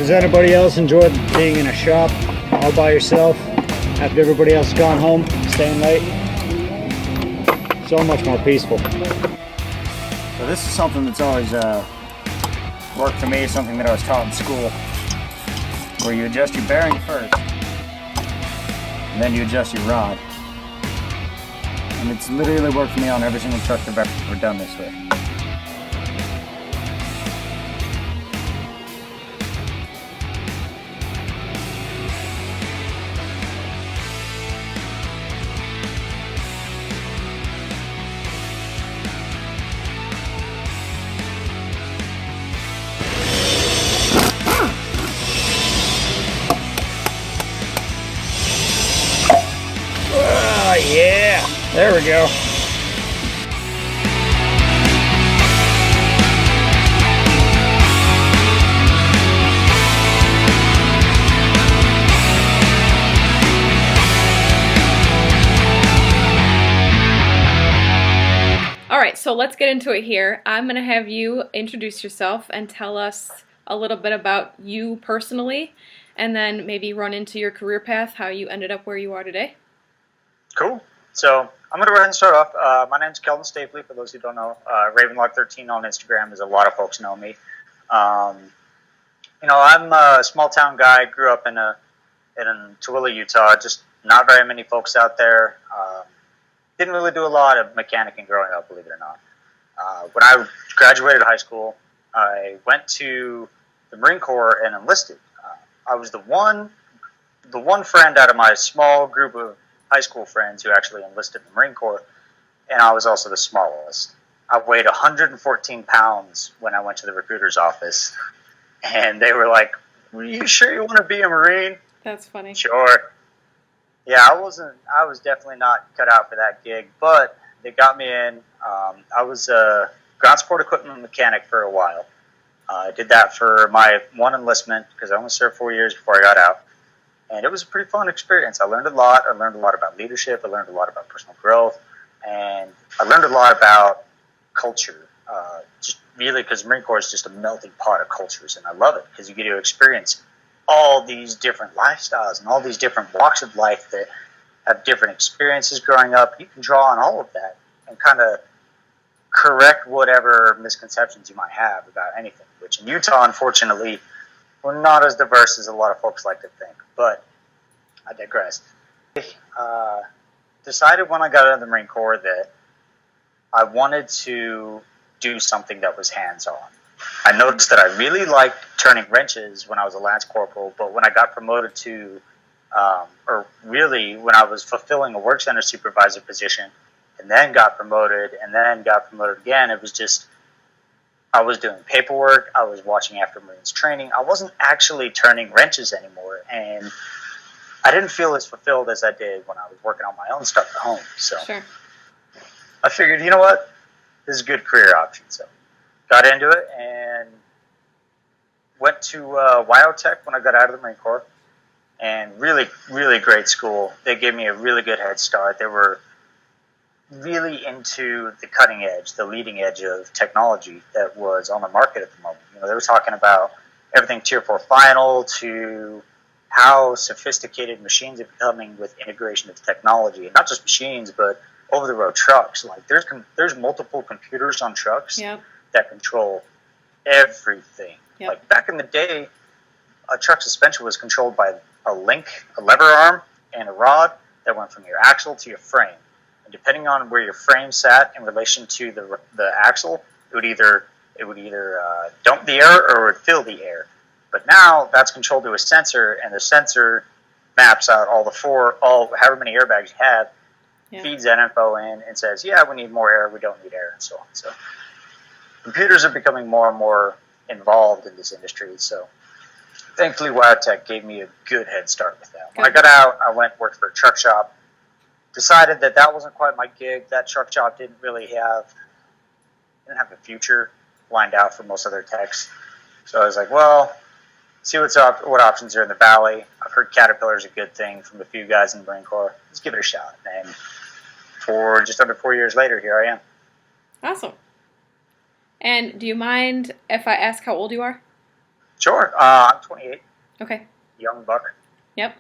does anybody else enjoy being in a shop all by yourself after everybody else has gone home, staying late? So much more peaceful. So this is something that's always worked for me, something that I was taught in school, where you adjust your bearing first, and then you adjust your rod. And it's literally worked for me on every single truck I've ever done this with. Oh yeah, there we go. Alright, so let's get into it here. I'm going to have you introduce yourself and tell us a little bit about you personally, and then maybe run into your career path, how you ended up where you are today. Cool. So I'm going to go ahead and start off. My name's Kheldon Stapley, for those who don't know. Ravenlock13 on Instagram, as a lot of folks know me. I'm a small town guy. Grew up in Tooele, Utah. Just not very many folks out there. Didn't really do a lot of mechanicing growing up, believe it or not. When I graduated high school, I went to the Marine Corps and enlisted. I was the one friend out of my small group of high school friends who actually enlisted in the Marine Corps, and I was also the smallest. I weighed 114 pounds when I went to the recruiter's office, and they were like, "Are you sure you want to be a Marine?" That's funny. Sure. Yeah, I was definitely not cut out for that gig, but they got me in. I was a ground support equipment mechanic for a while. I did that for my one enlistment because I only served 4 years before I got out. And it was a pretty fun experience. I learned a lot. I learned a lot about leadership. I learned a lot about personal growth. And I learned a lot about culture. Just really because the Marine Corps is just a melting pot of cultures. And I love it because you get to experience all these different lifestyles and all these different walks of life that have different experiences growing up. You can draw on all of that and kind of correct whatever misconceptions you might have about anything, which in Utah, unfortunately, we're not as diverse as a lot of folks like to think, but I digress. Decided when I got out of the Marine Corps that I wanted to do something that was hands-on. I noticed that I really liked turning wrenches when I was a Lance Corporal, but when I got promoted to, when I was fulfilling a work center supervisor position, and then got promoted again, it was just, I was doing paperwork, I was watching after Marines training, I wasn't actually turning wrenches anymore, and I didn't feel as fulfilled as I did when I was working on my own stuff at home. So Sure. I figured, you know what, this is a good career option. So got into it and went to Wyotech when I got out of the Marine Corps, and really, really great school. They gave me a really good head start. They were really into the cutting edge, the leading edge of technology that was on the market at the moment. You know, they were talking about everything Tier 4 final to how sophisticated machines are becoming with integration of technology, and not just machines, but over-the-road trucks. Like there's multiple computers on trucks that control everything. Yep. Like back in the day, a truck suspension was controlled by a lever arm, and a rod that went from your axle to your frame. And depending on where your frame sat in relation to the axle, it would either dump the air or it would fill the air. But now that's controlled to a sensor, and the sensor maps out however many airbags you have, feeds that info in and says, yeah, we need more air, we don't need air, and so on. So computers are becoming more and more involved in this industry. So thankfully, Wyotech gave me a good head start with that. When I got out, I went and worked for a truck shop. Decided that wasn't quite my gig. That truck shop didn't have a future lined out for most other techs. So I was like, well, see what options are in the valley. I've heard Caterpillar is a good thing from a few guys in the Marine Corps. Let's give it a shot. And for just under 4 years later, here I am. Awesome. And do you mind if I ask how old you are? Sure. I'm 28, Okay. young buck. Yep.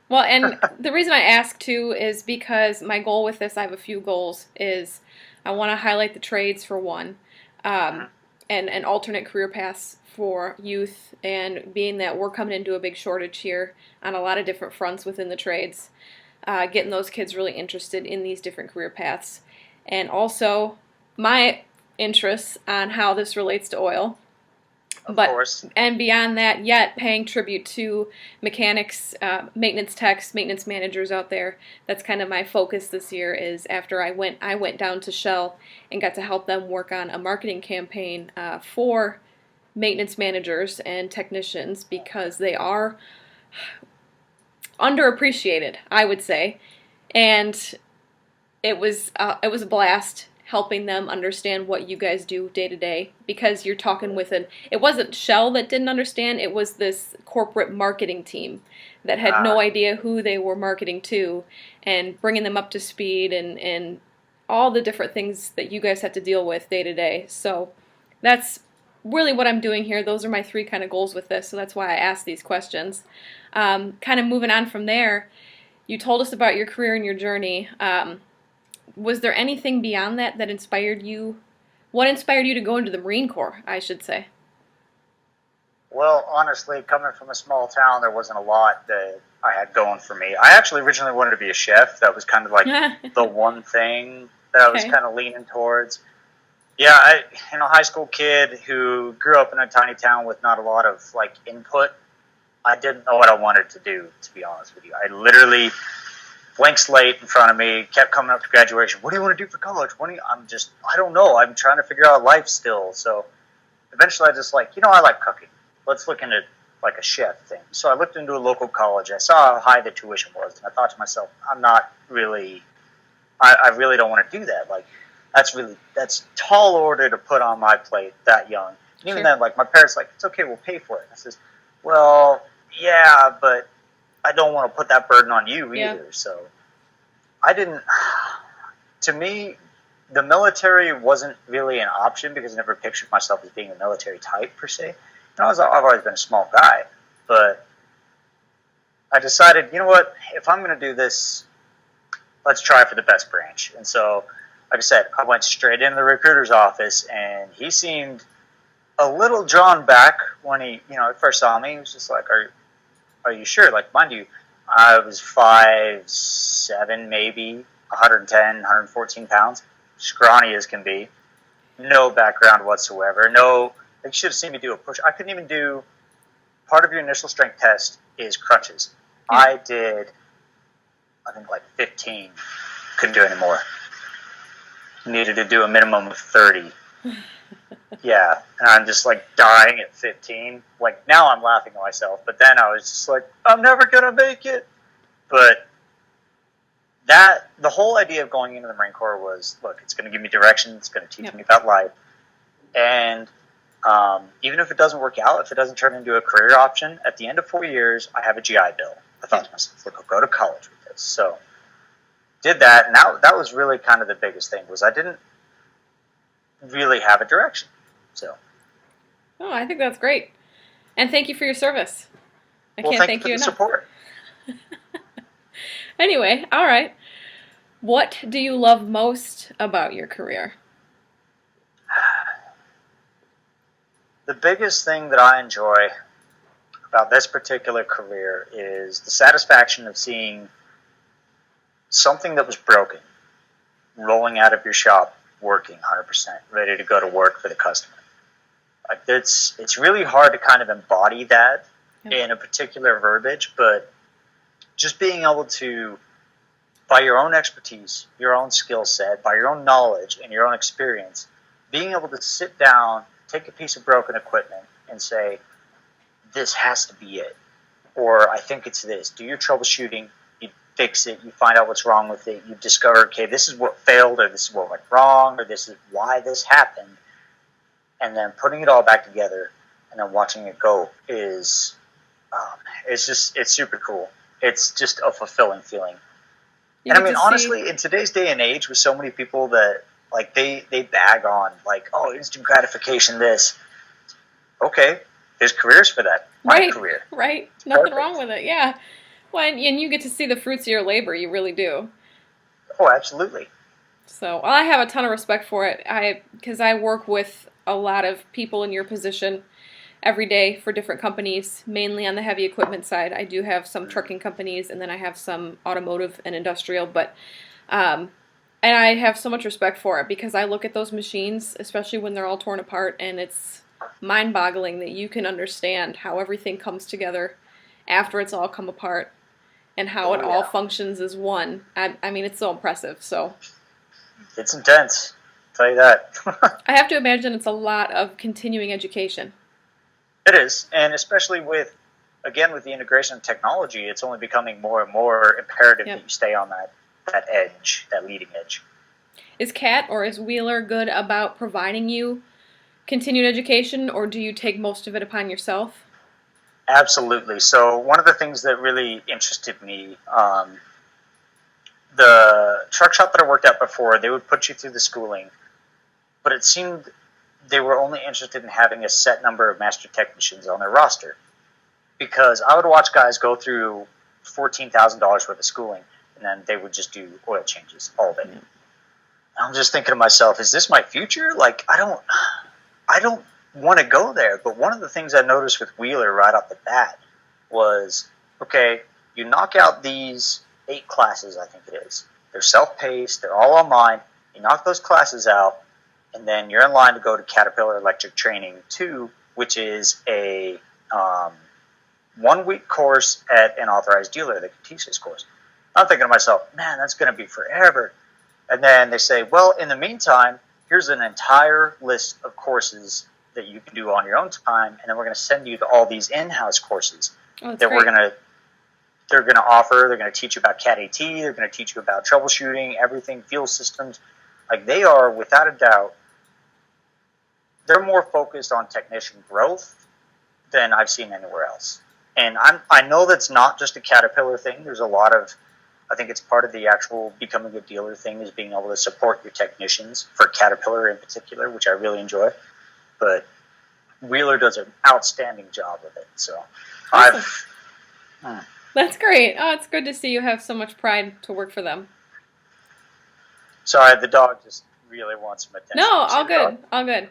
Well, and the reason I ask too is because my goal with this, I have a few goals, is I want to highlight the trades for one, Mhm. and alternate career paths for youth, and being that we're coming into a big shortage here on a lot of different fronts within the trades, getting those kids really interested in these different career paths. And also my interests on how this relates to oil. Of But course. and beyond that, yet paying tribute to mechanics, maintenance techs, maintenance managers out there. That's kind of my focus this year. Is after I went down to Shell and got to help them work on a marketing campaign for maintenance managers and technicians, because they are underappreciated, I would say. And it was a blast helping them understand what you guys do day to day, because you're talking with it wasn't Shell that didn't understand, it was this corporate marketing team that had no idea who they were marketing to, and bringing them up to speed, and all the different things that you guys have to deal with day to day. So that's really what I'm doing here. Those are my three kind of goals with this, so that's why I asked these questions. Kind of moving on from there, you told us about your career and your journey. Was there anything beyond that that inspired you? What inspired you to go into the Marine Corps, I should say? Well, honestly, coming from a small town, there wasn't a lot that I had going for me. I actually originally wanted to be a chef. That was kind of like the one thing that I was Okay. kind of leaning towards. Yeah, high school kid who grew up in a tiny town with not a lot of like input. I didn't know what I wanted to do, to be honest with you. I literally blank slate in front of me, kept coming up to graduation. What do you want to do for college? I don't know. I'm trying to figure out life still. So eventually I just I like cooking. Let's look into like a chef thing. So I looked into a local college. I saw how high the tuition was, and I thought to myself, I really don't want to do that. Like, that's tall order to put on my plate that young. And even Sure. then, like, my parents like, it's okay, we'll pay for it. And I says, well, yeah, but I don't want to put that burden on you either. Yeah. So I didn't. To me, the military wasn't really an option because I never pictured myself as being a military type per se. I've always been a small guy, but I decided, you know what? If I'm going to do this, let's try for the best branch. And so, like I said, I went straight into the recruiter's office, and he seemed a little drawn back when he, first saw me. He was just like, "Are you sure?" Like, mind you, I was 5'7", maybe 110, 114 pounds, scrawny as can be, no background whatsoever. No, you should have seen me do a push. I couldn't even do. Part of your initial strength test is crunches. Yeah. I did, I think, like 15. Couldn't do any more. Needed to do a minimum of 30. Yeah, and I'm just like dying at 15. Like, now I'm laughing at myself, but then I was just like, I'm never gonna make it. But the whole idea of going into the Marine Corps was, look, it's gonna give me direction, it's gonna teach me about life, and even if it doesn't work out, if it doesn't turn into a career option, at the end of 4 years, I have a GI Bill. I thought to myself, look, I'll go to college with this. So did that, and that was really kind of the biggest thing, was I didn't really have a direction. So. Oh, I think that's great. And thank you for your service. I Well, can't thank thank you you for the enough. support. Anyway, all right. What do you love most about your career? The biggest thing that I enjoy about this particular career is the satisfaction of seeing something that was broken rolling out of your shop, working 100%, ready to go to work for the customer. Like, it's really hard to kind of embody that in a particular verbiage, but just being able to, by your own expertise, your own skill set, by your own knowledge and your own experience, being able to sit down, take a piece of broken equipment and say, this has to be it. Or I think it's this. Do your troubleshooting, you fix it, you find out what's wrong with it, you discover, okay, this is what failed, or this is what went wrong, or this is why this happened. And then putting it all back together and then watching it go is, it's super cool. It's just a fulfilling feeling. And I mean, honestly, in today's day and age, with so many people that, like, they bag on, like, oh, instant gratification, this. Okay, there's careers for that. My Right, career. right. Nothing Perfect. wrong with it. Yeah. Well, and you get to see the fruits of your labor. You really do. Oh, absolutely. So I have a ton of respect for it. Because I work with a lot of people in your position every day for different companies, mainly on the heavy equipment side. I do have some trucking companies, and then I have some automotive and industrial. But and I have so much respect for it because I look at those machines, especially when they're all torn apart, and it's mind-boggling that you can understand how everything comes together after it's all come apart and how it Oh, all yeah. functions as one. I mean, it's so impressive. So It's intense. I'll tell you that. I have to imagine it's a lot of continuing education. It is, and especially again, with the integration of technology, it's only becoming more and more imperative Yep. that you stay on that edge, that leading edge. Is Cat or is Wheeler good about providing you continued education, or do you take most of it upon yourself? Absolutely. So one of the things that really interested me, the truck shop that I worked at before, they would put you through the schooling, but it seemed they were only interested in having a set number of master technicians on their roster. Because I would watch guys go through $14,000 worth of schooling, and then they would just do oil changes all day. I'm just thinking to myself, is this my future? Like, I don't want to go there. But one of the things I noticed with Wheeler right off the bat was, okay, you knock out these 8 classes, I think it is. They're self-paced. They're all online. You knock those classes out, and then you're in line to go to Caterpillar Electric Training 2, which is a 1-week course at an authorized dealer that can teach this course. I'm thinking to myself, man, that's going to be forever. And then they say, well, in the meantime, here's an entire list of courses that you can do on your own time, and then we're going to send you to all these in-house courses that great. they're going to offer. They're going to teach you about Cat AT. They're going to teach you about troubleshooting, everything, fuel systems. Like, they are, without a doubt, they're more focused on technician growth than I've seen anywhere else. And I know that's not just a Caterpillar thing. There's a lot of, I think it's part of the actual becoming a dealer thing is being able to support your technicians, for Caterpillar in particular, which I really enjoy. But Wheeler does an outstanding job with it. So Awesome. That's great. Oh, it's good to see you have so much pride to work for them. Sorry, the dog just really wants some attention. No, all good. All good.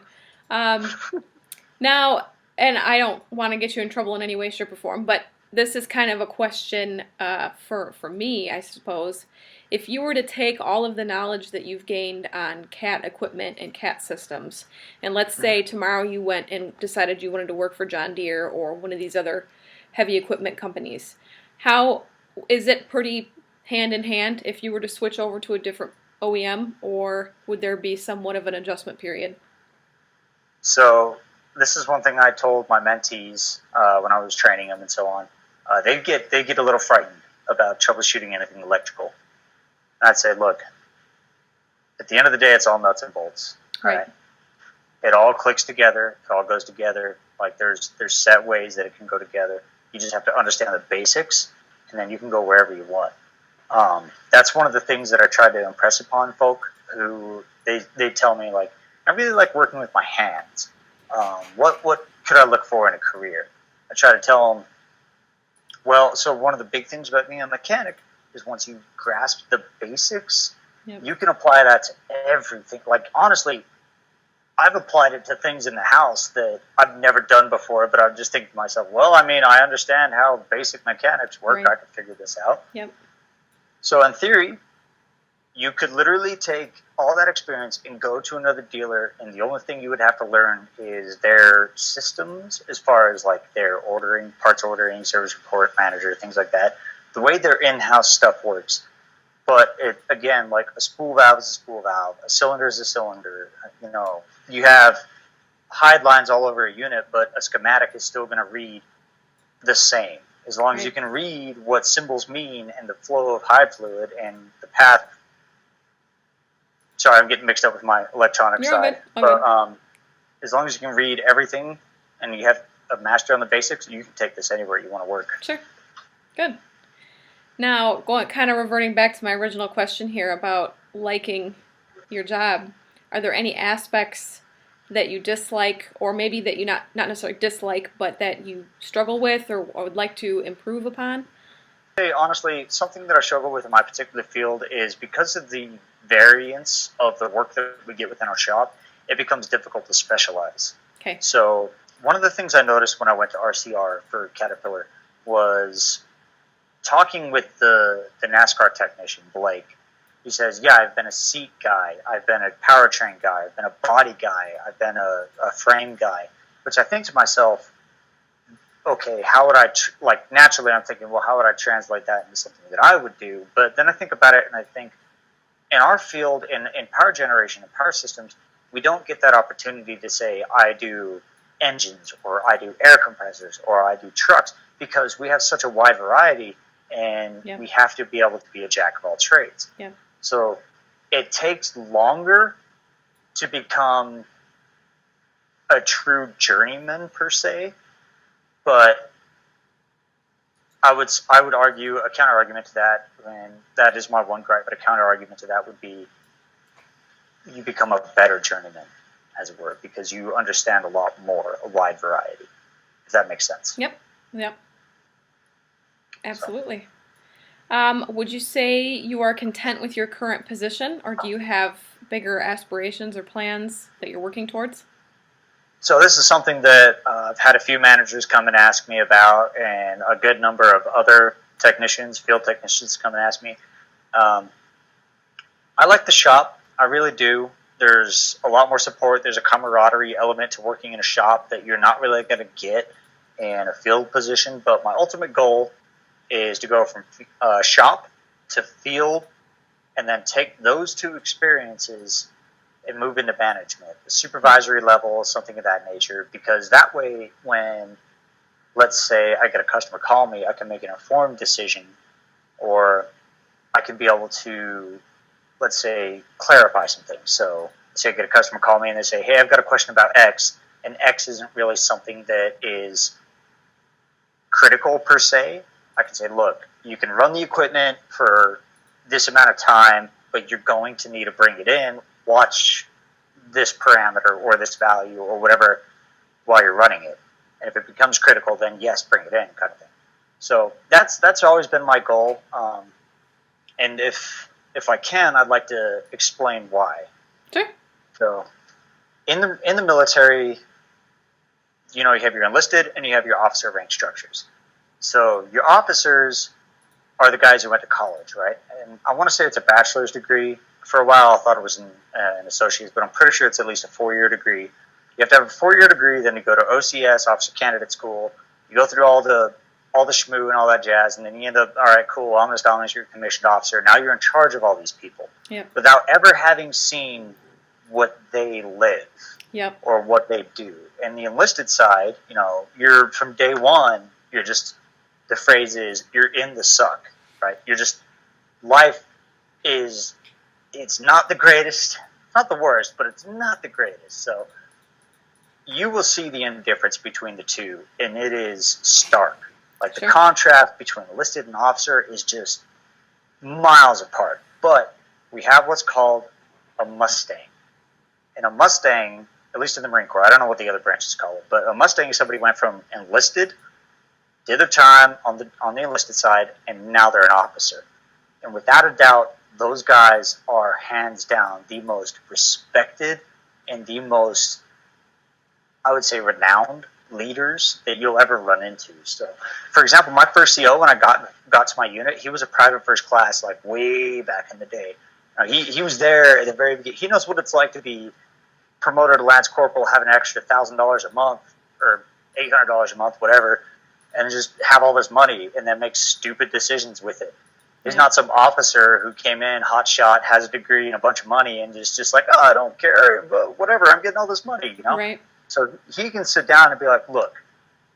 Now, and I don't want to get you in trouble in any way, shape, or form, but this is kind of a question for me, I suppose. If you were to take all of the knowledge that you've gained on Cat equipment and Cat systems, and let's say tomorrow you went and decided you wanted to work for John Deere or one of these other heavy equipment companies, how is it pretty hand in hand if you were to switch over to a different OEM, or would there be somewhat of an adjustment period? So this is one thing I told my mentees when I was training them and so on. They get a little frightened about troubleshooting anything electrical. And I'd say, look, at the end of the day, it's all nuts and bolts. Right. It all clicks together. It all goes together. Like, there's set ways that it can go together. You just have to understand the basics, and then you can go wherever you want. That's one of the things that I try to impress upon folk who they tell me, like, I really like working with my hands. What could I look for in a career? I try to tell them, well, so one of the big things about being a mechanic is once you grasp the basics, you can apply that to everything. Like, honestly, I've applied it to things in the house that I've never done before, but I'm just thinking to myself, well, I mean, I understand how basic mechanics work. Right. I can figure this out. Yep. So in theory, you could literally take all that experience and go to another dealer, and the only thing you would have to learn is their systems as far as, like, their ordering, parts ordering, service report manager, things like that, the way their in-house stuff works. But it, again, like, a spool valve is a spool valve, a cylinder is a cylinder. You know, you have hide lines all over a unit, but a schematic is still going to read the same. As long as you can read what symbols mean and the flow of hide fluid and the path. Sorry, I'm getting mixed up with my electronic side. But as long as you can read everything and you have a master on the basics, you can take this anywhere you want to work. Sure. Good. Now, kind of reverting back to my original question here about liking your job, are there any aspects that you dislike, or maybe that you not necessarily dislike, but that you struggle with or would like to improve upon? Hey, honestly, something that I struggle with in my particular field is because of the variance of the work that we get within our shop, it becomes difficult to specialize. Okay. So one of the things I noticed when I went to RCR for Caterpillar was talking with the NASCAR technician, Blake. He says, yeah, I've been a seat guy, I've been a powertrain guy, I've been a body guy, I've been a frame guy, which I think to myself, okay, how would I, naturally I'm thinking, well, how would I translate that into something that I would do? But then I think about it and I think, in our field, in power generation and power systems, we don't get that opportunity to say, I do engines, or I do air compressors, or I do trucks, because we have such a wide variety, and we have to be able to be a jack of all trades. Yeah. So it takes longer to become a true journeyman, per se, but I would argue a counter argument to that, and that is my one gripe, but a counter argument to that would be you become a better journeyman, as it were, because you understand a lot more, a wide variety. If that makes sense. Yep. Absolutely. Would you say you are content with your current position, or do you have bigger aspirations or plans that you're working towards? So this is something that I've had a few managers come and ask me about, and a good number of other technicians, field technicians, come and ask me. I like the shop. I really do. There's a lot more support. There's a camaraderie element to working in a shop that you're not really going to get in a field position. But my ultimate goal is to go from shop to field, and then take those two experiences and move into management, the supervisory level, something of that nature. Because that way, when, let's say, I get a customer call me, I can make an informed decision, or I can be able to, let's say, clarify some things. So, say I get a customer call me and they say, hey, I've got a question about X, and X isn't really something that is critical per se. I can say, look, you can run the equipment for this amount of time, but you're going to need to bring it in, watch this parameter or this value or whatever while you're running it. And if it becomes critical, then yes, bring it in, kind of thing. So that's always been my goal. And if I can, I'd like to explain why. Sure. So in the military, you have your enlisted and you have your officer rank structures. So your officers are the guys who went to college, right? And I want to say it's a bachelor's degree. For a while, I thought it was an associate's, but I'm pretty sure it's at least a 4-year degree. You have to have a 4-year degree, then you go to OCS, Officer Candidate School. You go through all the schmoo and all that jazz, and then you end up, all right, cool, I'm you're a commissioned officer. Now you're in charge of all these people. Yep. Without ever having seen what they live. Yep. Or what they do. And the enlisted side, you're from day one, you're just, the phrase is, you're in the suck, right? You're just, life is, it's not the greatest, not the worst, but it's not the greatest. So you will see the indifference between the two, and it is stark. Like the contrast between enlisted and officer is just miles apart. But we have what's called a Mustang. And a Mustang, at least in the Marine Corps, I don't know what the other branches call it, but a Mustang is somebody who went from enlisted, did their time on the enlisted side, and now they're an officer. And without a doubt, those guys are hands down the most respected and the most, I would say, renowned leaders that you'll ever run into. So, for example, my first CO, when I got to my unit, he was a private first class, like way back in the day. He was there at the very beginning. He knows what it's like to be promoted to Lance Corporal, have an extra $1,000 a month or $800 a month, whatever, and just have all this money and then make stupid decisions with it. He's not some officer who came in, hot shot, has a degree and a bunch of money, and is just like, oh, I don't care, but whatever, I'm getting all this money, Right. So he can sit down and be like, look,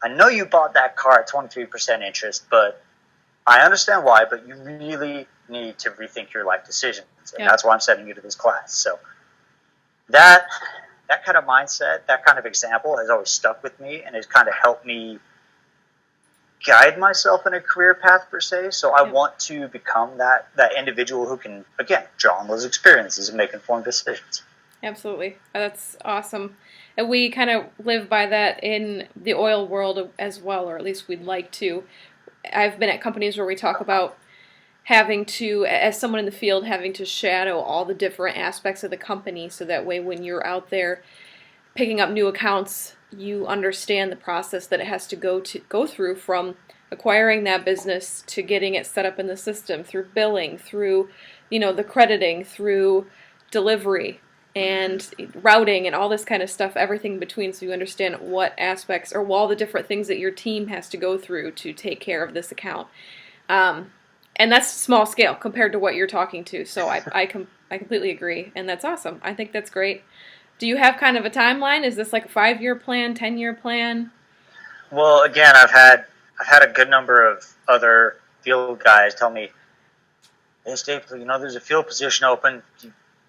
I know you bought that car at 23% interest, but I understand why, but you really need to rethink your life decisions. And that's why I'm sending you to this class. So that kind of mindset, that kind of example has always stuck with me and has kind of helped me guide myself in a career path per se. So I want to become that individual who can, again, draw on those experiences and make informed decisions. Absolutely. That's awesome. And we kind of live by that in the oil world as well, or at least we'd like to. I've been at companies where we talk about having to, as someone in the field, having to shadow all the different aspects of the company so that way when you're out there picking up new accounts, you understand the process that it has to go through from acquiring that business to getting it set up in the system, through billing, through, the crediting, through delivery and routing and all this kind of stuff, everything in between, so you understand what aspects or all the different things that your team has to go through to take care of this account. And that's small scale compared to what you're talking to. So I completely agree, and that's awesome. I think that's great. Do you have kind of a timeline? Is this like a 5-year plan, 10-year plan? Well, again, I've had a good number of other field guys tell me, "Hey, Stapley, there's a field position open.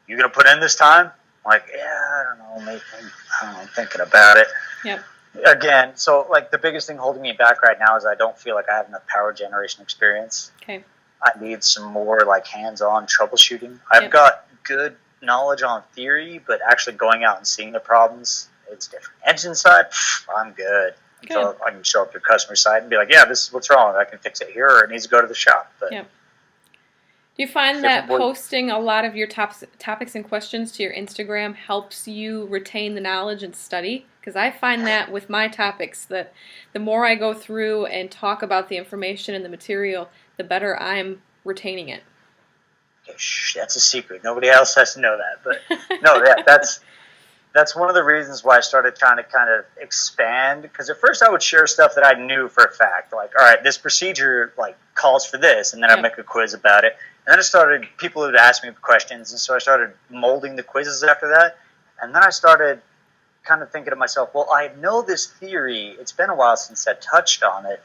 You gonna put in this time?" I'm like, "Yeah, I don't know, maybe. I don't know, I'm thinking about it." Yep. Again, so like the biggest thing holding me back right now is I don't feel like I have enough power generation experience. Okay. I need some more like hands-on troubleshooting. I've got good knowledge on theory, but actually going out and seeing the problems, it's different. Engine side, I'm good. So I can show up to the customer side and be like, "Yeah, this is what's wrong. I can fix it here, or it needs to go to the shop." But do you find that posting a lot of your topics and questions to your Instagram helps you retain the knowledge and study? Because I find that with my topics, that the more I go through and talk about the information and the material, the better I'm retaining it. Shh, that's a secret. Nobody else has to know that. But no, that's one of the reasons why I started trying to kind of expand. Because at first I would share stuff that I knew for a fact, like, all right, this procedure like calls for this, and then I'd make a quiz about it. And then people would ask me questions, and so I started molding the quizzes after that. And then I started kind of thinking to myself, well, I know this theory. It's been a while since I touched on it.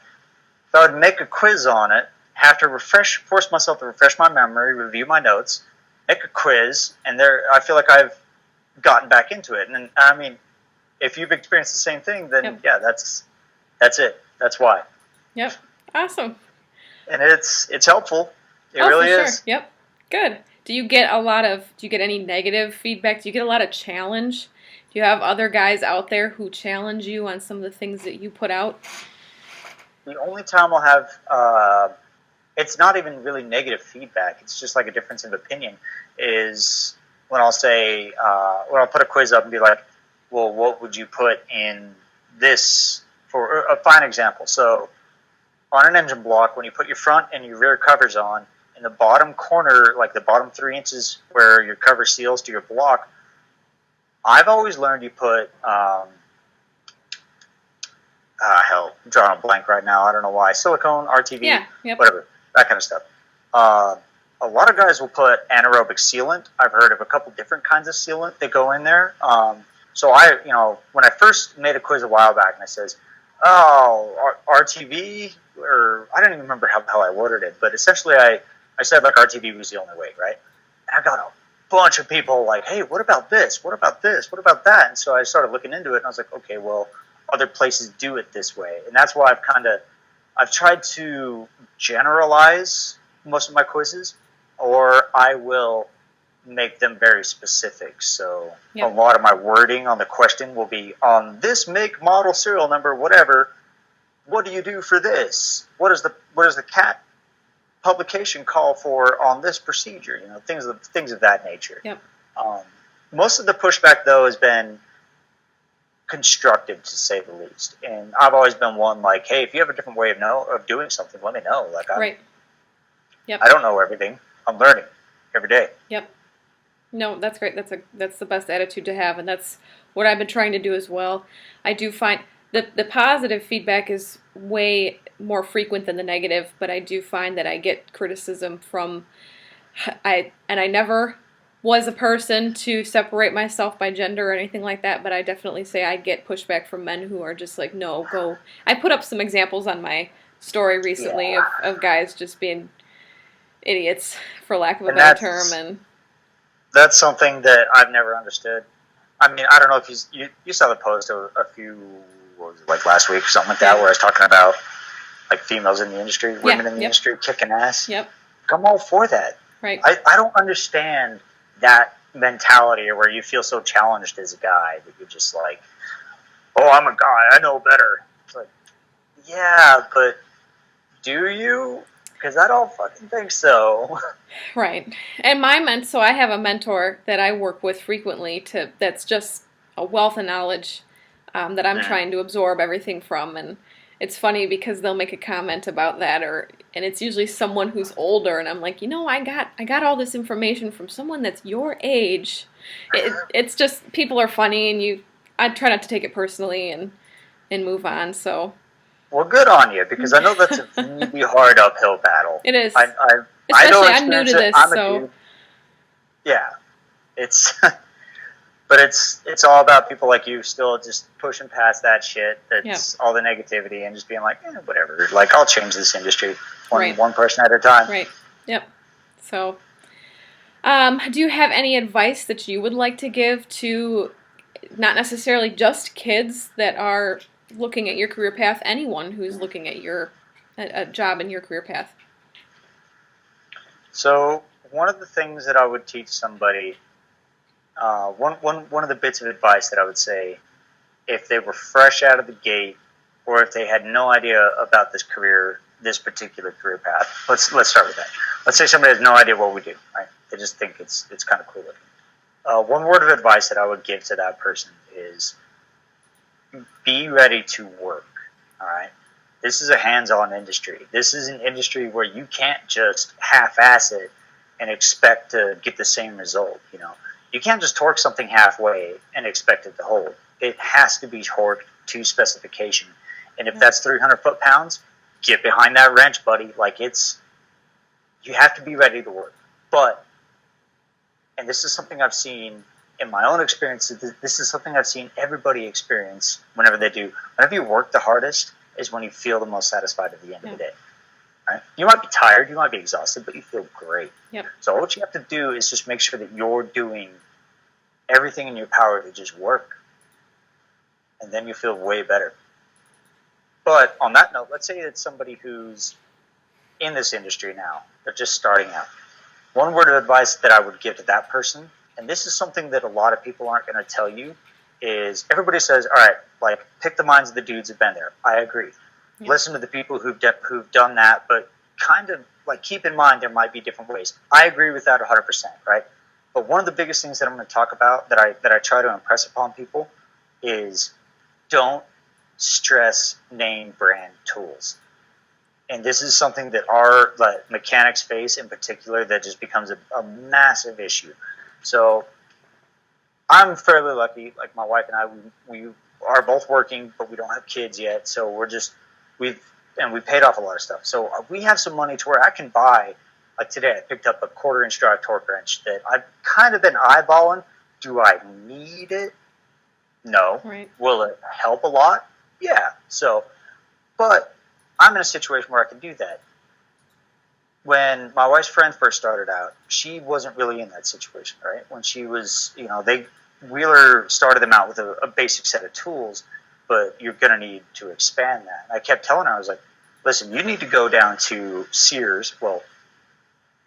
So I would make a quiz on it, have to force myself to refresh my memory, review my notes, make a quiz, and I feel like I've gotten back into it. And I mean, if you've experienced the same thing, then that's it. That's why. Yep. Awesome. And it's helpful. It really is. Sure. Yep. Good. Do you get any negative feedback? Do you get a lot of challenge? Do you have other guys out there who challenge you on some of the things that you put out? The only time I'll have, it's not even really negative feedback. It's just like a difference of opinion. Is when I'll say, when I'll put a quiz up and be like, well, what would you put in this for a fine example? So on an engine block, when you put your front and your rear covers on, in the bottom corner, like the bottom 3 inches where your cover seals to your block, I've always learned you put, hell, I'm drawing a blank right now. I don't know why. Silicone, RTV, whatever, that kind of stuff. A lot of guys will put anaerobic sealant. I've heard of a couple different kinds of sealant that go in there. So when I first made a quiz a while back, and I says, RTV, or I don't even remember how I worded it, but essentially I said like RTV was the only way, right? And I got a bunch of people like, hey, what about this? What about this? What about that? And so I started looking into it, and I was like, okay, well, other places do it this way. And that's why I've tried to generalize most of my quizzes, or I will make them very specific. So a lot of my wording on the question will be, on this make, model, serial number, whatever, what do you do for this? What does the CAT publication call for on this procedure? Things of that nature. Yep. Most of the pushback, though, has been constructive, to say the least. And I've always been one like, hey, if you have a different way of doing something, let me know. Like, right. Yep. I don't know everything. I'm learning every day. Yep. No, that's great. That's the best attitude to have, and that's what I've been trying to do as well. I do find the positive feedback is way more frequent than the negative, but I do find that I get criticism from I never was a person to separate myself by gender or anything like that, but I definitely say I get pushback from men who are just like, no, go. I put up some examples on my story recently of guys just being idiots, for lack of a better term, and that's something that I've never understood. I mean, I don't know if you saw the post a few, what was it, like last week or something like that, where I was talking about like females in the industry, women in the industry kicking ass. Yep. I'm all for that. Right. I don't understand that, mentality, or where you feel so challenged as a guy that you're just like, oh, I'm a guy, I know better. It's like, yeah, but do you? Because I don't fucking think so. Right. And so I have a mentor that I work with frequently that's just a wealth of knowledge that I'm trying to absorb everything from. And it's funny because they'll make a comment about that, and it's usually someone who's older, and I'm like, I got all this information from someone that's your age. It's just, people are funny, and I try not to take it personally and move on. So. Well, good on you, because I know that's a really hard uphill battle. It is. I Especially, don't I'm new to experience it. this, I'm a so. dude. Yeah, it's, but it's all about people like you still just pushing past that shit. That's all the negativity, and just being like, whatever. Like, I'll change this industry one person at a time. Right. Yep. So, do you have any advice that you would like to give to not necessarily just kids that are looking at your career path, anyone who's looking at a job in your career path? So, one of the things that I would teach somebody, one of the bits of advice that I would say, if they were fresh out of the gate, or if they had no idea about this particular career path, let's start with that. Let's say somebody has no idea what we do, right? They just think it's kind of cool looking. One word of advice that I would give to that person is, be ready to work, all right? This is a hands-on industry. This is an industry where you can't just half-ass it and expect to get the same result, You can't just torque something halfway and expect it to hold. It has to be torqued to specification. And if that's 300 foot-pounds, get behind that wrench, buddy. Like, you have to be ready to work. But, and this is something I've seen in my own experience, this is something I've seen everybody experience whenever you work the hardest is when you feel the most satisfied at the end of the day. Right? You might be tired, you might be exhausted, but you feel great. Yep. So what you have to do is just make sure that you're doing everything in your power to just work. And then you feel way better. But on that note, let's say it's somebody who's in this industry now. They're just starting out. One word of advice that I would give to that person, and this is something that a lot of people aren't going to tell you, is everybody says, all right, like, pick the minds of the dudes who've been there. I agree. Yeah. Listen to the people who've done that, but kind of, like, keep in mind there might be different ways. I agree with that 100%, right? But one of the biggest things that I'm going to talk about that I try to impress upon people is, don't stress name brand tools. And this is something that our mechanics face in particular that just becomes a massive issue. So I'm fairly lucky. Like, my wife and I, we are both working, but we don't have kids yet. So we paid off a lot of stuff. So we have some money to where I can buy. Like today, I picked up a 1/4-inch drive torque wrench that I've kind of been eyeballing. Do I need it? No. Right. Will it help a lot? Yeah. So, but I'm in a situation where I can do that. When my wife's friend first started out, she wasn't really in that situation, right? When she was, Wheeler started them out with a basic set of tools, but you're going to need to expand that. And I kept telling her, I was like, listen, you need to go down to Sears, well,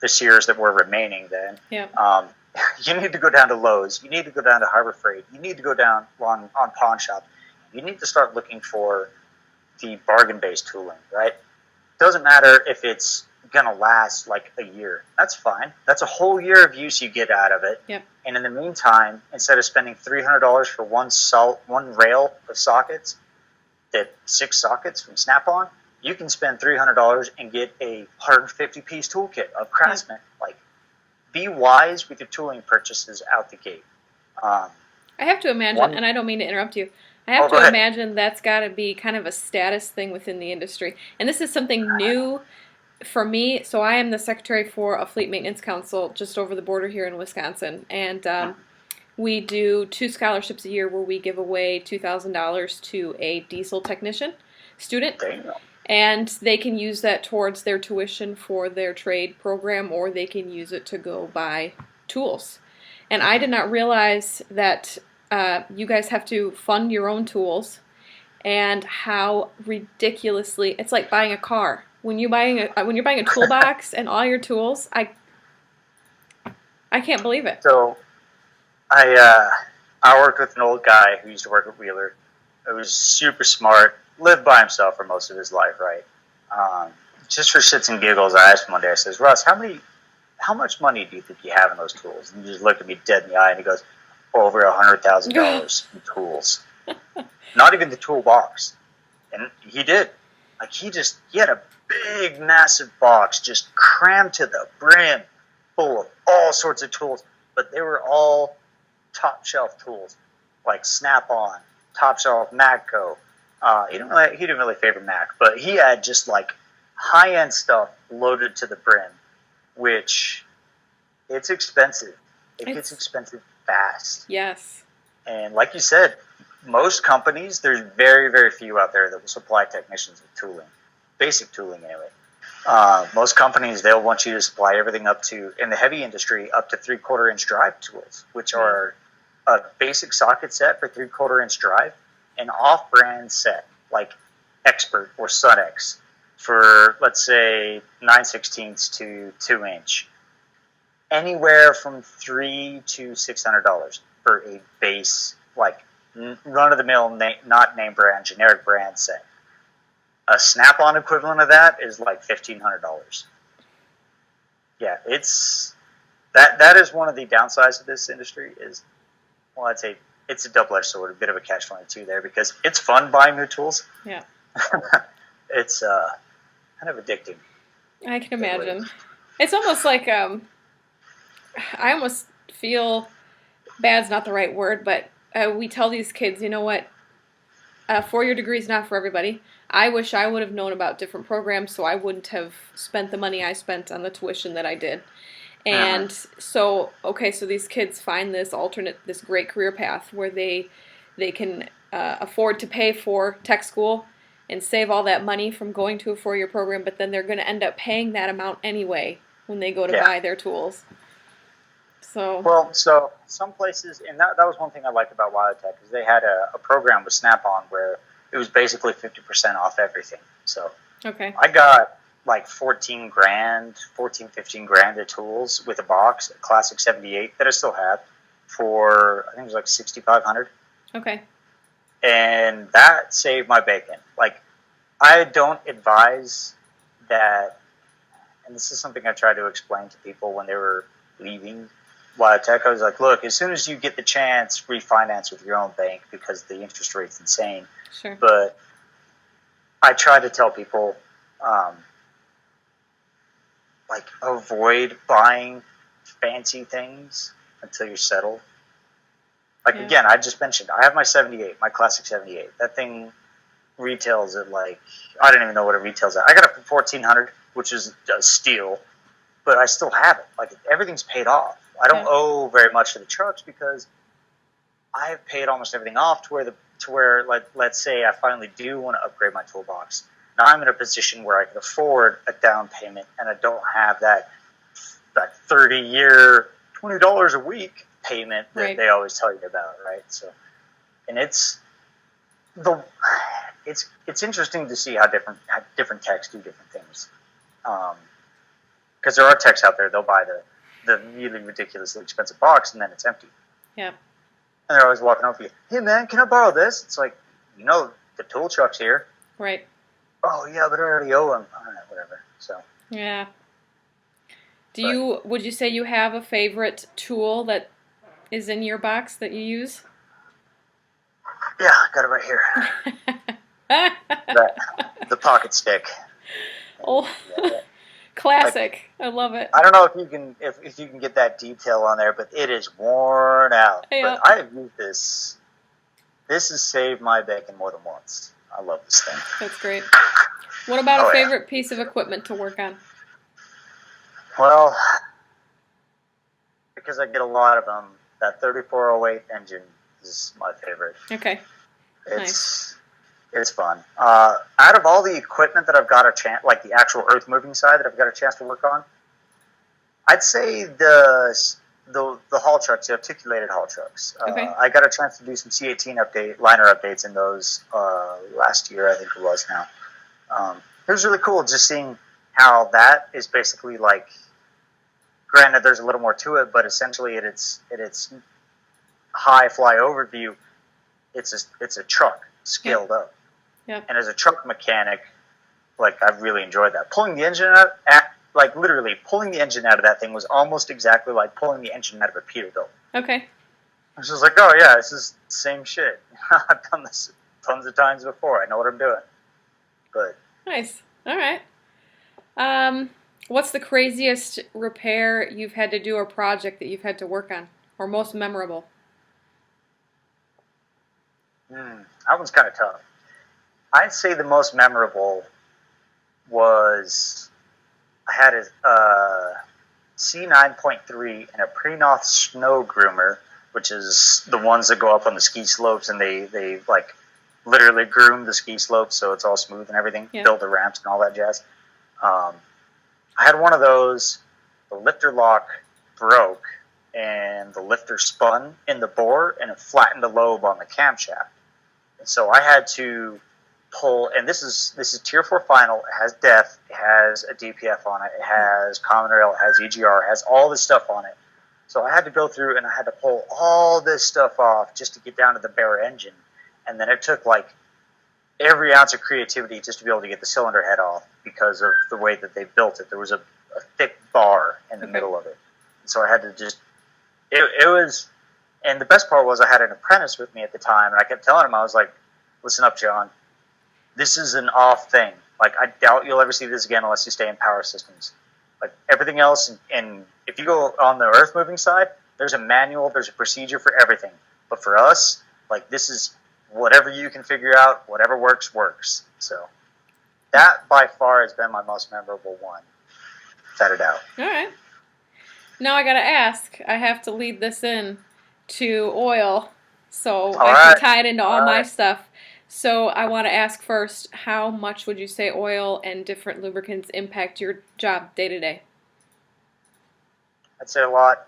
the Sears that were remaining then. Yeah. You need to go down to Lowe's. You need to go down to Harbor Freight. You need to go down on Pawn Shop. You need to start looking for the bargain-based tooling, right? Doesn't matter if it's going to last like a year. That's fine. That's a whole year of use you get out of it. Yep. And in the meantime, instead of spending $300 for one rail of sockets, 6 sockets from Snap-on, you can spend $300 and get a 150-piece toolkit of Craftsman. Like, be wise with your tooling purchases out the gate. I have to imagine, and I don't mean to interrupt you, I have to imagine that's got to be kind of a status thing within the industry. And this is something new for me. So I am the secretary for a fleet maintenance council just over the border here in Wisconsin. And we do 2 scholarships a year where we give away $2,000 to a diesel technician student. And they can use that towards their tuition for their trade program, or they can use it to go buy tools. And I did not realize that you guys have to fund your own tools, and how ridiculously it's like buying a car. When you're buying a toolbox and all your tools, I can't believe it. So I worked with an old guy who used to work at Wheeler. He was super smart, lived by himself for most of his life, right? Just for shits and giggles, I asked him one day, I says, Russ, how much money do you think you have in those tools? And he just looked at me dead in the eye and he goes, over $100,000 in tools. Not even the toolbox. And he did. Like he had a big, massive box just crammed to the brim full of all sorts of tools, but they were all top shelf tools, like Snap-on, top shelf Matco. He didn't really favor Mac, but he had just like high end stuff loaded to the brim, which it's expensive. It gets expensive fast. Yes. And like you said, most companies, there's very, very few out there that will supply technicians with tooling, basic tooling anyway. Most companies, they'll want you to supply everything up to, in the heavy industry, up to 3/4 inch drive tools, which are a basic socket set for 3/4 inch drive, an off-brand set like Expert or Sunex for, let's say, 9/16 to 2 inch. Anywhere from $300 to $600 for a base, like run-of-the-mill, not name brand, generic brand set. A Snap-on equivalent of that is like $1,500. Yeah, that is one of the downsides of this industry. Is, well, I'd say it's a double-edged sword, a bit of a catch-22 there, because it's fun buying new tools. Yeah. It's kind of addicting. I can imagine. It's almost like I almost feel bad's not the right word, but we tell these kids, you know what, a 4-year degree is not for everybody. I wish I would have known about different programs so I wouldn't have spent the money I spent on the tuition that I did. And so these kids find this great career path where they can afford to pay for tech school and save all that money from going to a 4-year program, but then they're going to end up paying that amount anyway when they go to buy their tools. So some places, and that was one thing I liked about Wildtech, is they had a program with Snap-on where it was basically 50% off everything. So I got like 15 grand of tools with a box, a classic 78 that I still have, for I think it was like $6,500. Okay. And that saved my bacon. Like, I don't advise that, and this is something I tried to explain to people when they were leaving Wildtech. I was like, look, as soon as you get the chance, refinance with your own bank because the interest rate's insane. Sure. But I try to tell people, like, avoid buying fancy things until you're settled. Like, again, I just mentioned, I have my 78, my classic 78. That thing retails at like, I don't even know what it retails at. I got it for $1,400, which is a steal, but I still have it. Like, everything's paid off. I don't owe very much to the trucks because I have paid almost everything off to where let's say I finally do want to upgrade my toolbox. Now I'm in a position where I can afford a down payment and I don't have that 30-year, $20 a week payment that they always tell you about, right? So, and it's interesting to see how different techs do different things. Because there are techs out there, they'll buy the really ridiculously expensive box and then it's empty. Yeah. And they're always walking over to you, hey man, can I borrow this? It's like, the tool truck's here. Right. Oh yeah, but I already owe him. All right, whatever. So. Yeah. Would you say you have a favorite tool that is in your box that you use? Yeah, I got it right here. The pocket stick. Oh, classic! Like, I love it. I don't know if you can get that detail on there, but it is worn out. Yeah. But I have used this. This has saved my bacon more than once. I love this thing. That's great. What about a favorite piece of equipment to work on? Well, because I get a lot of them, that 3408 engine is my favorite. Okay. It's fun. Out of all the equipment that I've got a chance, like the actual earth moving side that I've got a chance to work on, I'd say the haul trucks, the articulated haul trucks. I got a chance to do some C18 liner updates in those last year, I think it was now. It was really cool just seeing how that is basically like, granted there's a little more to it, but essentially it's high fly overview, it's a truck scaled up. Yep. And as a truck mechanic, like, I've really enjoyed that. Pulling the engine out, like, literally pulling the engine out of that thing was almost exactly like pulling the engine out of a Peterbilt. Okay. I was just like, oh yeah, this is the same shit. I've done this tons of times before. I know what I'm doing. But Nice. All right. What's the craziest repair you've had to do or project that you've had to work on, or most memorable? that one's kind of tough. I'd say the most memorable was I had a C9.3 and a Prenoth snow groomer, which is the ones that go up on the ski slopes, and they like literally groom the ski slopes so it's all smooth and everything, build the ramps and all that jazz. I had one of those. The lifter lock broke, and the lifter spun in the bore, and it flattened the lobe on the camshaft. And so I had to pull, and this is Tier 4 final. It has depth, it has a DPF on it, it has common rail, it has EGR, it has all this stuff on it. So I had to go through and I had to pull all this stuff off just to get down to the bare engine. And then it took like every ounce of creativity just to be able to get the cylinder head off because of the way that they built it. There was a thick bar in the middle of it. So I had to just, it was, and the best part was I had an apprentice with me at the time, and I kept telling him, I was like, listen up, John, this is an off thing. Like, I doubt you'll ever see this again unless you stay in power systems. Like, everything else, and if you go on the earth moving side, there's a manual, there's a procedure for everything. But for us, like, this is whatever you can figure out, whatever works, works. So that by far has been my most memorable one, without a doubt. All right. Now I gotta ask. I have to lead this in to oil, so I can tie it into all my stuff. So I want to ask first, how much would you say oil and different lubricants impact your job day to day? I'd say a lot.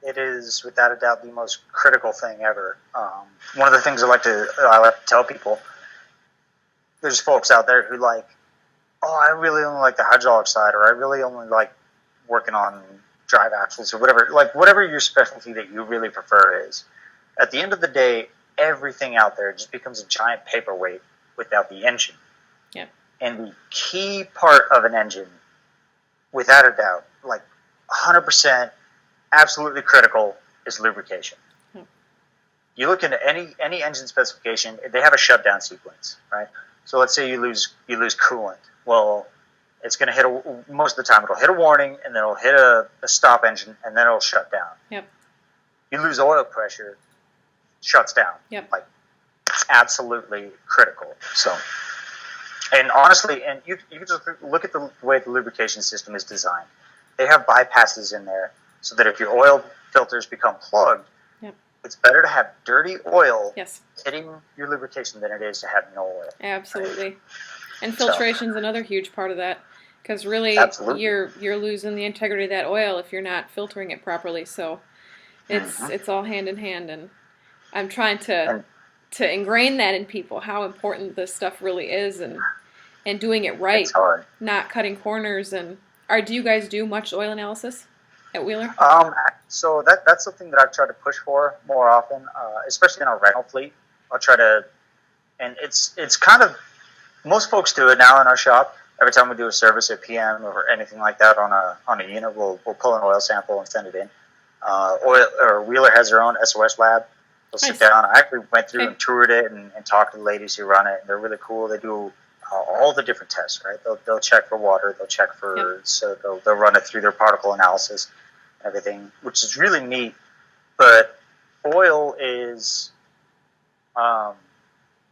It is, without a doubt, the most critical thing ever. One of the things I like to tell people, there's folks out there who like, oh, I really only like the hydraulic side, or I really only like working on drive axles, or whatever. Like, whatever your specialty that you really prefer is. At the end of the day, everything out there just becomes a giant paperweight without the engine. Yep. And the key part of an engine, without a doubt, like 100%, absolutely critical, is lubrication. You look into any engine specification, they have a shutdown sequence, right? So let's say you lose coolant. Well, it's going to hit most of the time it'll hit a warning, and then it'll hit a stop engine, and then it'll shut down. Yep. You lose oil pressure, shuts down. Yep. Like, it's absolutely critical. So, and honestly, and you can just look at the way the lubrication system is designed. They have bypasses in there so that if your oil filters become plugged, it's better to have dirty oil hitting your lubrication than it is to have no oil. Absolutely. Right? And filtration's another huge part of that, because really you're losing the integrity of that oil if you're not filtering it properly. So it's all hand in hand, and I'm trying to ingrain that in people, how important this stuff really is, and doing it right, not cutting corners. And do you guys do much oil analysis at Wheeler? So that's something that I've tried to push for more often, especially in our rental fleet. I'll try to, and it's kind of, most folks do it now in our shop. Every time we do a service or PM or anything like that on a unit, we'll pull an oil sample and send it in. Wheeler has their own SOS lab. They'll sit down. I actually went through and toured it and talked to the ladies who run it. They're really cool. They do all the different tests, right? They'll check for water. They'll check for, so they'll run it through their particle analysis and everything, which is really neat. But oil is,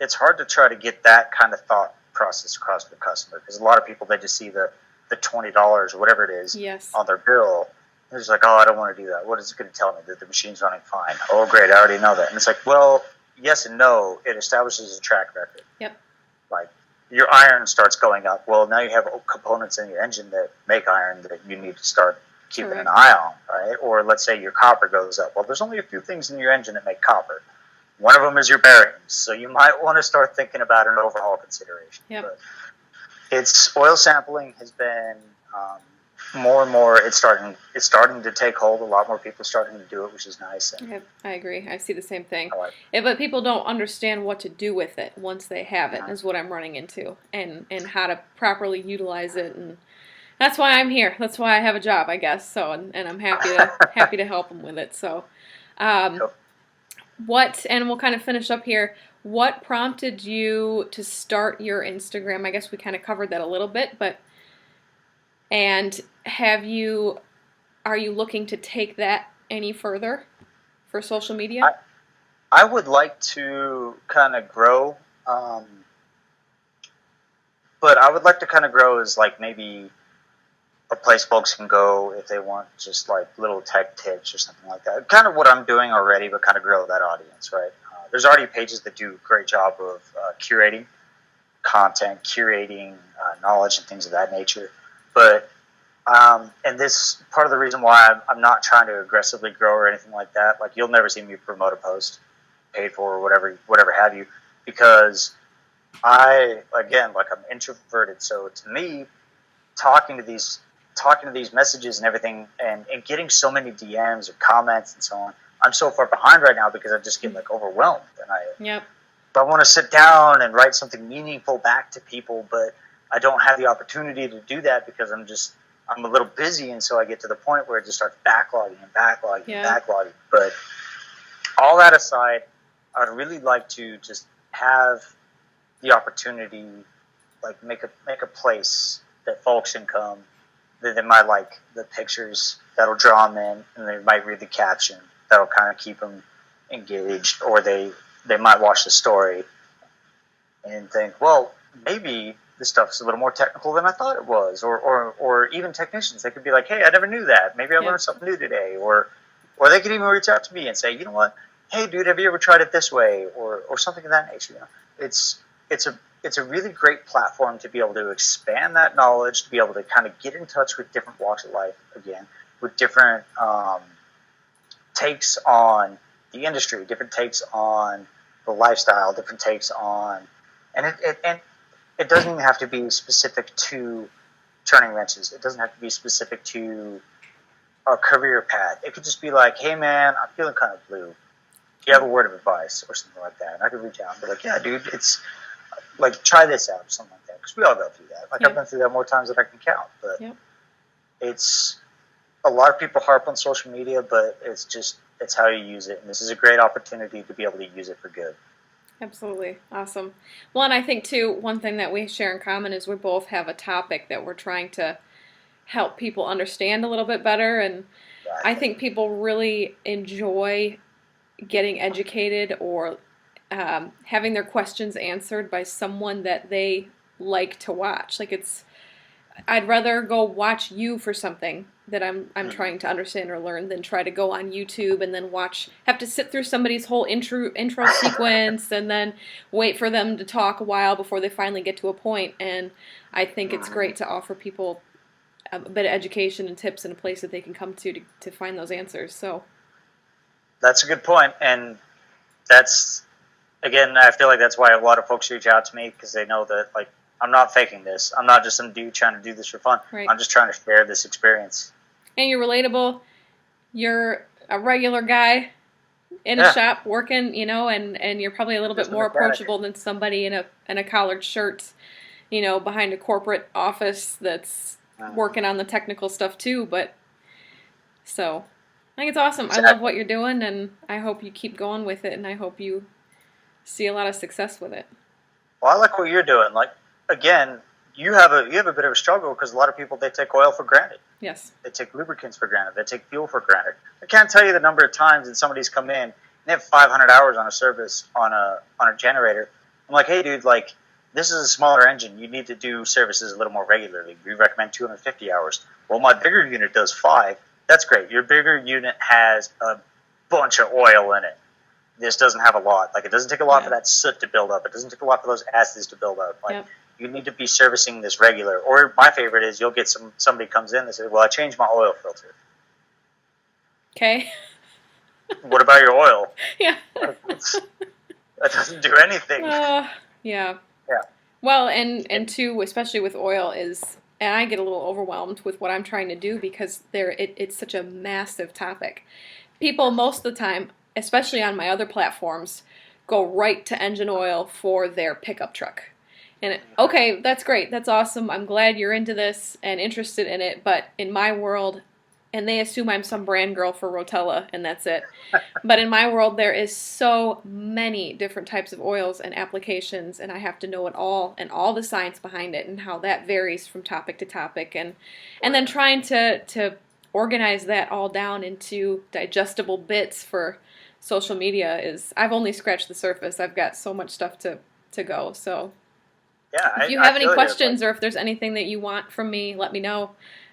it's hard to try to get that kind of thought process across to the customer, because a lot of people, they just see the $20 or whatever it is on their bill. They're just like, oh, I don't want to do that. What is it going to tell me? That the machine's running fine. Oh, great, I already know that. And it's like, well, yes and no. It establishes a track record. Yep. Like, your iron starts going up. Well, now you have components in your engine that make iron that you need to start keeping an eye on, right? Or let's say your copper goes up. Well, there's only a few things in your engine that make copper. One of them is your bearings, so you might want to start thinking about an overhaul consideration. Yep. But oil sampling has been more and more it's starting to take hold. A lot more people starting to do it, which is nice. And I agree. I see the same thing. I like But people don't understand what to do with it once they have it, is what I'm running into, and how to properly utilize it. And that's why I'm here. That's why I have a job, I guess. So, and I'm happy to help them with it. So, Cool. and we'll kind of finish up here. What prompted you to start your Instagram? I guess we kind of covered that a little bit, and are you looking to take that any further for social media? I would like to kind of grow, but I would like to kind of grow as like maybe a place folks can go if they want just like little tech tips or something like that. Kind of what I'm doing already, but kind of grow that audience, right? There's already pages that do a great job of curating content, curating knowledge and things of that nature. But and this part of the reason why I'm not trying to aggressively grow or anything like that. Like you'll never see me promote a post, paid for or whatever have you, because I'm introverted. So to me, talking to these messages and everything, and getting so many DMs or comments and so on, I'm so far behind right now because I just get like overwhelmed, and I want to sit down and write something meaningful back to people, but I don't have the opportunity to do that because I'm a little busy, and so I get to the point where it just starts backlogging. But all that aside, I'd really like to just have the opportunity, like make a place that folks can come, that they might like the pictures, that'll draw them in, and they might read the caption, that'll kind of keep them engaged, or they might watch the story and think, well, maybe this stuff is a little more technical than I thought it was, or even technicians, they could be like, hey, I never knew that. Maybe I learned something new today, or they could even reach out to me and say, you know what, hey, dude, have you ever tried it this way, or something of that nature. You know, it's a really great platform to be able to expand that knowledge, to be able to kind of get in touch with different walks of life again, with different takes on the industry, different takes on the lifestyle, different takes on, and it doesn't even have to be specific to turning wrenches. It doesn't have to be specific to a career path. It could just be like, hey man, I'm feeling kind of blue. Do you have a word of advice or something like that? And I could reach out and be like, yeah, dude, it's like, try this out or something like that. Because we all go through that. Like, I've been through that more times than I can count. But it's a lot of people harp on social media, but it's how you use it. And this is a great opportunity to be able to use it for good. Absolutely. Awesome. Well, and I think, too, one thing that we share in common is we both have a topic that we're trying to help people understand a little bit better. And I think people really enjoy getting educated or having their questions answered by someone that they like to watch. Like, I'd rather go watch you for something that I'm trying to understand or learn than try to go on YouTube and then have to sit through somebody's whole intro sequence and then wait for them to talk a while before they finally get to a point. And I think it's great to offer people a bit of education and tips and a place that they can come to find those answers. So that's a good point, and that's, again, I feel like that's why a lot of folks reach out to me, because they know that, like, I'm not faking this. I'm not just some dude trying to do this for fun. Right. I'm just trying to share this experience. And you're relatable. You're a regular guy in a shop working, you know, and you're probably a little bit more approachable than somebody in a collared shirt, you know, behind a corporate office that's working on the technical stuff too. But so I think it's awesome. I love what you're doing, and I hope you keep going with it, and I hope you see a lot of success with it. Well, I like what you're doing. Like, again, you have a bit of a struggle because a lot of people, they take oil for granted. Yes. They take lubricants for granted. They take fuel for granted. I can't tell you the number of times that somebody's come in and they have 500 hours on a service on a generator. I'm like, hey, dude, like, this is a smaller engine. You need to do services a little more regularly. We recommend 250 hours. Well, my bigger unit does 5. That's great. Your bigger unit has a bunch of oil in it. This doesn't have a lot. Like, it doesn't take a lot for that soot to build up. It doesn't take a lot for those acids to build up. Like, you need to be servicing this regular. Or my favorite is you'll get somebody comes in and says, well, I changed my oil filter. Okay. What about your oil? Yeah. That doesn't do anything. Yeah. Well, and two, especially with oil, is and I get a little overwhelmed with what I'm trying to do because it's such a massive topic. People most of the time, especially on my other platforms, go right to engine oil for their pickup truck. And okay, that's great, that's awesome, I'm glad you're into this and interested in it, but in my world, and they assume I'm some brand girl for Rotella, and that's it. But in my world, there is so many different types of oils and applications, and I have to know it all, and all the science behind it, and how that varies from topic to topic, and then trying to organize that all down into digestible bits for social media is, I've only scratched the surface. I've got so much stuff to go, so Yeah, if you have any questions or if there's anything that you want from me, let me know.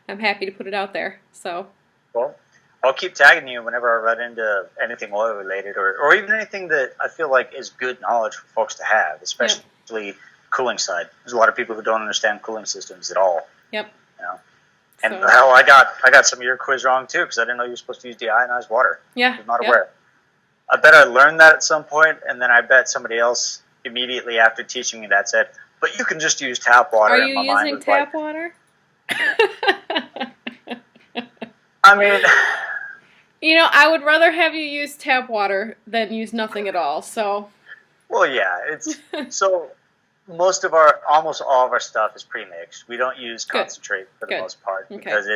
I'm happy to put it out there. So, well, I'll keep tagging you whenever I run into anything oil related, or even anything that I feel like is good knowledge for folks to have, especially cooling side. There's a lot of people who don't understand cooling systems at all. Yep. You know? And hell, I got some of your quiz wrong too, because I didn't know you were supposed to use deionized water. Yeah. I was not aware. I bet I learned that at some point, and then I bet somebody else immediately after teaching me that said, "But you can just use tap water." Are you using tap water? I mean, you know, I would rather have you use tap water than use nothing at all. So, well, yeah, it's so almost all of our stuff is pre-mixed. We don't use concentrate for the most part because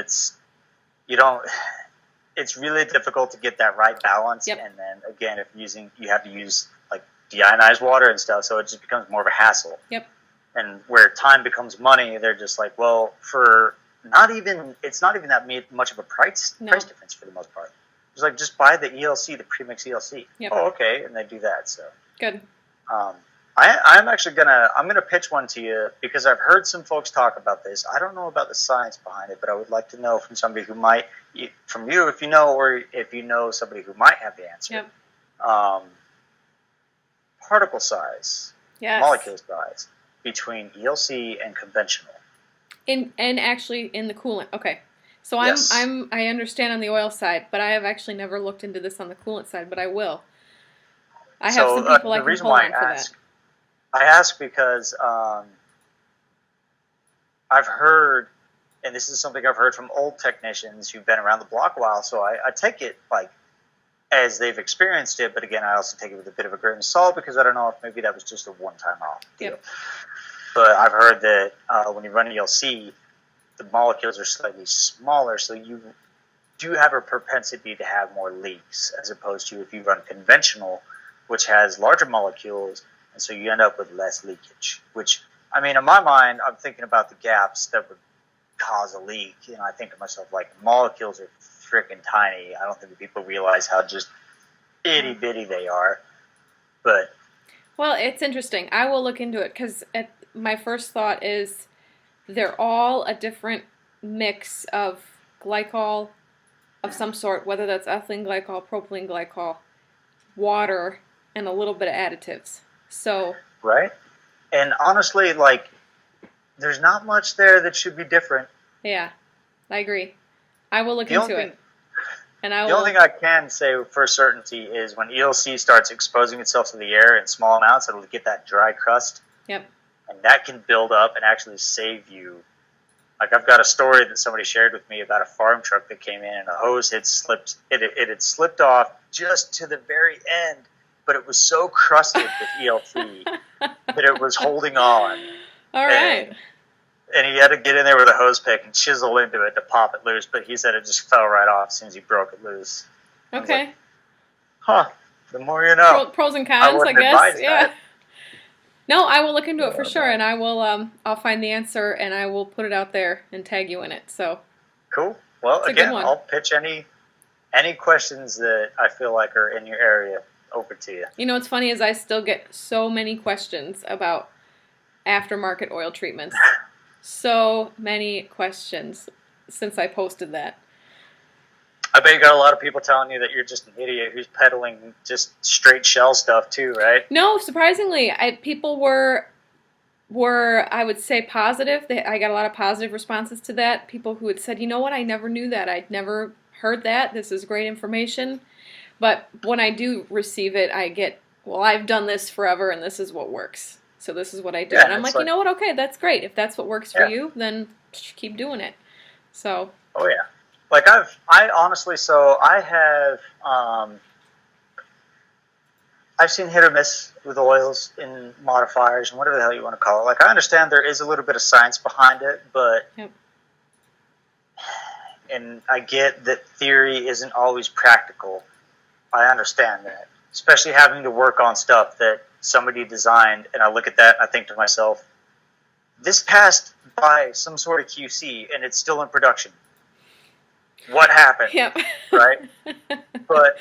it's really difficult to get that right balance. Yep. And then again, if you have to use like deionized water and stuff, so it just becomes more of a hassle. Yep. And where time becomes money, they're just like, well, it's not even that much of a price difference for the most part. It's like, just buy the ELC, the premix ELC. Yep. Oh, okay, and they do that. So good. I'm actually gonna pitch one to you because I've heard some folks talk about this. I don't know about the science behind it, but I would like to know from somebody who might, from you, if you know, or if you know somebody who might have the answer. Yep. Particle size, molecule size between ELC and conventional. And actually in the coolant. Okay. So Yes. I understand on the oil side, but I have actually never looked into this on the coolant side, but I will. I have some people I can pull on for that. I ask because I've heard, and this is something I've heard from old technicians who've been around the block a while, so I take it like as they've experienced it, but again, I also take it with a bit of a grain of salt because I don't know if maybe that was just a one-time off deal. Yep. But I've heard that when you run ELC, the molecules are slightly smaller, so you do have a propensity to have more leaks, as opposed to if you run conventional, which has larger molecules, and so you end up with less leakage. Which, I mean, in my mind, I'm thinking about the gaps that would cause a leak, and I think to myself, like, molecules are freaking tiny. I don't think people realize how just itty-bitty they are. But well, it's interesting. I will look into it because my first thought is they're all a different mix of glycol of some sort, whether that's ethylene glycol, propylene glycol, water, and a little bit of additives. So right, and honestly, like, there's not much there that should be different. Yeah, I agree. I will look into it. And the only thing I can say for certainty is when ELC starts exposing itself to the air in small amounts, it'll get that dry crust. Yep. And that can build up and actually save you. Like, I've got a story that somebody shared with me about a farm truck that came in and a hose had slipped. It had slipped off just to the very end, but it was so crusted with ELC that it was holding on. All right. And he had to get in there with a hose pick and chisel into it to pop it loose, but he said it just fell right off as soon as he broke it loose. Okay. Like, huh. The more you know. Pros and cons, I guess. Yeah. That. No, I will look into it for sure, and I will. I'll find the answer, and I will put it out there and tag you in it. So. Cool. Well, again, I'll pitch any questions that I feel like are in your area over to you. You know what's funny is I still get so many questions about aftermarket oil treatments. So many questions since I posted that. I bet you got a lot of people telling you that you're just an idiot who's peddling just straight shell stuff too, right? No, surprisingly, people were I would say positive. I got a lot of positive responses to that. People who had said, you know what, I never knew that. I'd never heard that. This is great information. But when I do receive it, I get, well, I've done this forever and this is what works. So this is what I do. Yeah, And I'm it's like, you know what? Okay, that's great. If that's what works for you, then keep doing it. So. Oh yeah. Like I honestly, so I have, I've seen hit or miss with oils in modifiers and whatever the hell you want to call it. Like I understand there is a little bit of science behind it, but Yep. and I get that theory isn't always practical. I understand that, especially having to work on stuff that somebody designed, and I look at that and I think to myself, this passed by some sort of QC and it's still in production. What happened? Yep. Right? But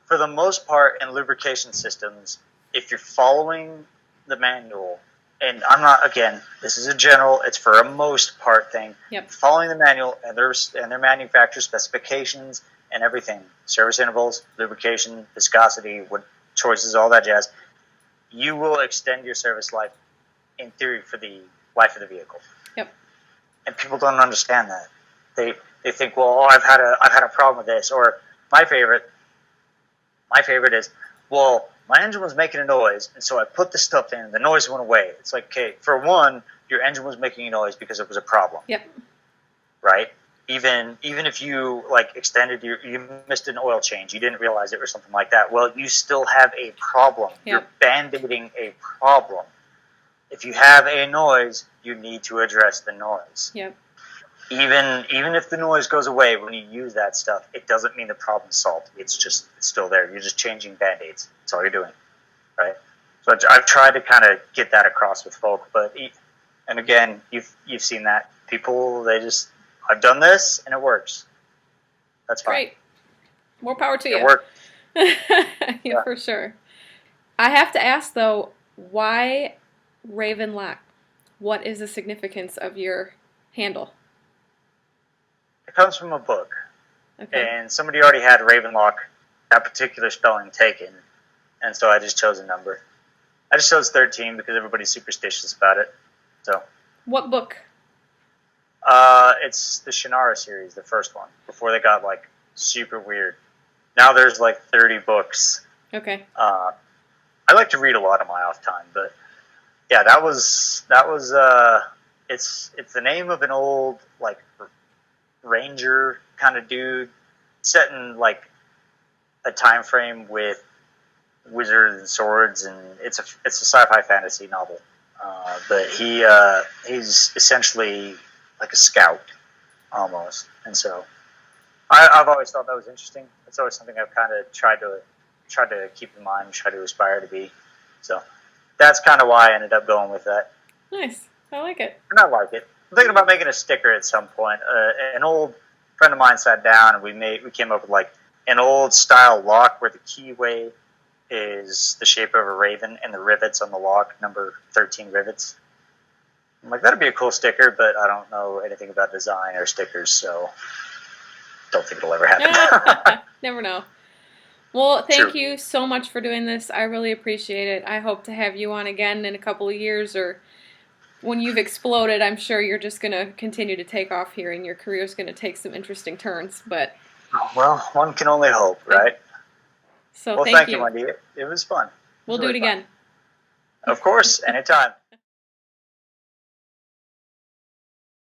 for the most part in lubrication systems, if you're following the manual, and I'm not, again, this is a general, it's for a most part thing. Yep. Following the manual and their manufacturer specifications and everything, service intervals, lubrication, viscosity, what choices, all that jazz, you will extend your service life in theory for the life of the vehicle. Yep. And people don't understand that. They think, well, I've had a problem with this. Or my favorite is, well, my engine was making a noise, and so I put the stuff in, and the noise went away. It's like, okay, for one, your engine was making a noise because it was a problem. Yep. Right? Even if you you missed an oil change, you didn't realize it or something like that. Well, you still have a problem. Yep. You're band-aiding a problem. If you have a noise, you need to address the noise. Yep. Even if the noise goes away when you use that stuff, it doesn't mean the problem's solved. It's still there. You're just changing band-aids. That's all you're doing, right? So I've tried to kind of get that across with folk, and again, you've seen that. People, I've done this and it works. That's fine. Great. More power to you. It works. Yeah, for sure. I have to ask though, why Raven Lock? What is the significance of your handle? It comes from a book, Okay. and somebody already had Ravenlock, that particular spelling taken, and so I just chose a number. I just chose 13 because everybody's superstitious about it. So What book? it's the Shannara Series, the first one, before they got like super weird. Now there's like 30 books. Okay. I like to read a lot of my off time, but yeah, that was it's the name of an old like ranger kind of dude set in like a time frame with wizards and swords, and it's a sci-fi fantasy novel. But he's essentially like a scout almost, and so I've always thought that was interesting. It's always something I've kind of tried to keep in mind, try to aspire to be. So that's kind of why I ended up going with that. Nice. I like it. And I like it. I'm thinking about making a sticker at some point. An old friend of mine sat down and we came up with like an old style lock where the keyway is the shape of a raven and the rivets on the lock, number 13 rivets. I'm like, that'd be a cool sticker, but I don't know anything about design or stickers, so don't think it'll ever happen. Never know. Well, thank True. you so much for doing this. I really appreciate it. I hope to have you on again in a couple of years, or when you've exploded. I'm sure you're just going to continue to take off here and your career is going to take some interesting turns. But Well, one can only hope, right? So Well, thank you, you. Wendy. It was fun. We'll do it again. Of course, anytime.